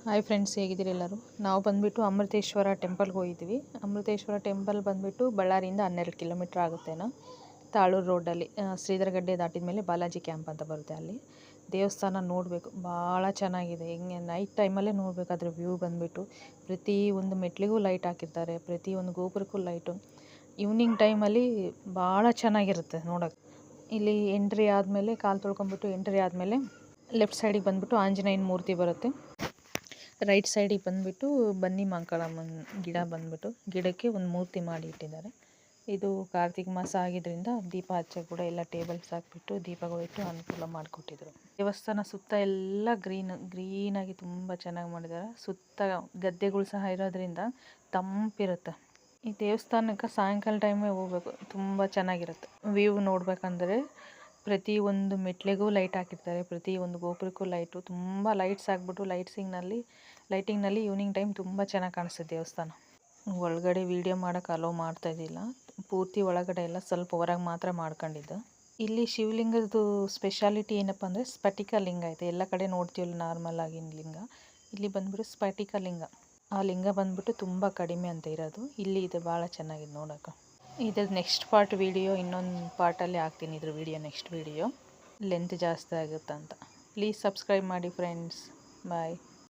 Hi friends, ಹೇಗಿದ್ದೀರಿ ಎಲ್ಲರೂ? ನಾವು ಬಂದುಬಿಟ್ಟು ಅಮೃತೇಶ್ವರ ಟೆಂಪಲ್ಗೆ ಹೋಗಿದ್ವಿ. ಅಮೃತೇಶ್ವರ ಟೆಂಪಲ್ ಬಂದುಬಿಟ್ಟು ಬಳ್ಳಾರಿಯಿಂದ 12 ಕಿಲೋಮೀಟ್ರ್ ಆಗುತ್ತೇನೋ. ತಾಳೂರು ರೋಡಲ್ಲಿ ಶ್ರೀಧರ ಗಡ್ಡೆ ದಾಟಿದ ಮೇಲೆ ಬಾಲಾಜಿ ಕ್ಯಾಂಪ್ ಅಂತ ಬರುತ್ತೆ. ಅಲ್ಲಿ ದೇವಸ್ಥಾನ ನೋಡಬೇಕು, ಭಾಳ ಚೆನ್ನಾಗಿದೆ. ಹಿಂಗೆ ನೈಟ್ ಟೈಮಲ್ಲೇ ನೋಡಬೇಕು. ಅದ್ರ ವ್ಯೂ ಬಂದುಬಿಟ್ಟು ಪ್ರತಿ ಒಂದು ಮೆಟ್ಲಿಗೂ ಲೈಟ್ ಹಾಕಿರ್ತಾರೆ, ಪ್ರತಿ ಒಂದು ಗೋಪುರಕ್ಕೂ ಲೈಟು. ಈವ್ನಿಂಗ್ ಟೈಮಲ್ಲಿ ಭಾಳ ಚೆನ್ನಾಗಿರುತ್ತೆ ನೋಡೋಕ್ಕೆ. ಇಲ್ಲಿ ಎಂಟ್ರಿ ಆದಮೇಲೆ ಕಾಲು ತೊಳ್ಕೊಂಬಿಟ್ಟು ಎಂಟ್ರಿ ಆದಮೇಲೆ ಲೆಫ್ಟ್ ಸೈಡಿಗೆ ಬಂದುಬಿಟ್ಟು ಆಂಜನೇಯನ ಮೂರ್ತಿ ಬರುತ್ತೆ. ರೈಟ್ ಸೈಡಿಗೆ ಬಂದುಬಿಟ್ಟು ಬನ್ನಿ ಮಾಂಕಾಳಮ್ಮನ ಗಿಡ ಬಂದುಬಿಟ್ಟು ಗಿಡಕ್ಕೆ ಒಂದು ಮೂರ್ತಿ ಮಾಡಿ ಇಟ್ಟಿದ್ದಾರೆ. ಇದು ಕಾರ್ತಿಕ ಮಾಸ ಆಗಿದ್ದರಿಂದ ದೀಪ ಹಚ್ಚಕ್ಕೆ ಕೂಡ ಎಲ್ಲ ಟೇಬಲ್ಸ್ ಹಾಕಿಬಿಟ್ಟು ದೀಪಗಳಿಟ್ಟು ಅನುಕೂಲ ಮಾಡಿಕೊಟ್ಟಿದ್ರು. ದೇವಸ್ಥಾನ ಸುತ್ತ ಎಲ್ಲ ಗ್ರೀನಾಗಿ ತುಂಬ ಚೆನ್ನಾಗಿ ಮಾಡಿದ್ದಾರೆ. ಸುತ್ತ ಗದ್ದೆಗಳು ಸಹ ಇರೋದ್ರಿಂದ ತಂಪಿರುತ್ತೆ. ಈ ದೇವಸ್ಥಾನಕ್ಕೆ ಸಾಯಂಕಾಲ ಟೈಮೇ ಹೋಗ್ಬೇಕು, ತುಂಬ ಚೆನ್ನಾಗಿರುತ್ತೆ. ವ್ಯೂ ನೋಡಬೇಕಂದ್ರೆ ಪ್ರತಿ ಒಂದು ಮೆಟ್ಲಿಗೂ ಲೈಟ್ ಹಾಕಿರ್ತಾರೆ, ಪ್ರತಿ ಒಂದು ಗೋಪುರಕ್ಕೂ ಲೈಟು. ತುಂಬ ಲೈಟ್ಸ್ ಹಾಕ್ಬಿಟ್ಟು ಲೈಟಿಂಗ್ನಲ್ಲಿ ಈವ್ನಿಂಗ್ ಟೈಮ್ ತುಂಬ ಚೆನ್ನಾಗಿ ಕಾಣಿಸುತ್ತೆ ದೇವಸ್ಥಾನ. ಒಳಗಡೆ ವೀಡಿಯೋ ಮಾಡೋಕ್ಕೆ ಅಲೋ ಮಾಡ್ತಾಯಿದ್ದಿಲ್ಲ, ಪೂರ್ತಿ ಒಳಗಡೆ ಎಲ್ಲ ಸ್ವಲ್ಪ ಹೊರಗೆ ಮಾತ್ರ ಮಾಡ್ಕೊಂಡಿದ್ದು. ಇಲ್ಲಿ ಶಿವಲಿಂಗದ್ದು ಸ್ಪೆಷಾಲಿಟಿ ಏನಪ್ಪ ಅಂದರೆ ಸ್ಫಟಿಕ ಲಿಂಗ ಐತೆ. ಎಲ್ಲ ಕಡೆ ನೋಡ್ತೀವಲ್ಲ ನಾರ್ಮಲ್ ಆಗಿನ ಲಿಂಗ, ಇಲ್ಲಿ ಬಂದುಬಿಟ್ಟು ಸ್ಫಟಿಕ ಲಿಂಗ. ಆ ಲಿಂಗ ಬಂದುಬಿಟ್ಟು ತುಂಬ ಕಡಿಮೆ ಅಂತ ಇರೋದು. ಇಲ್ಲಿ ಇದೆ, ಭಾಳ ಚೆನ್ನಾಗಿದೆ ನೋಡೋಕೆ. ಇದ್ರ ನೆಕ್ಸ್ಟ್ ಪಾರ್ಟ್ ವೀಡಿಯೋ ಇನ್ನೊಂದು ಪಾರ್ಟಲ್ಲಿ ಹಾಕ್ತೀನಿ. ಇದ್ರ ವೀಡಿಯೋ ನೆಕ್ಸ್ಟ್ ವೀಡಿಯೋ ಲೆಂತ್ ಜಾಸ್ತಿ ಆಗುತ್ತೆ ಅಂತ. ಪ್ಲೀಸ್ ಸಬ್ಸ್ಕ್ರೈಬ್ ಮಾಡಿ ಫ್ರೆಂಡ್ಸ್. ಬಾಯ್.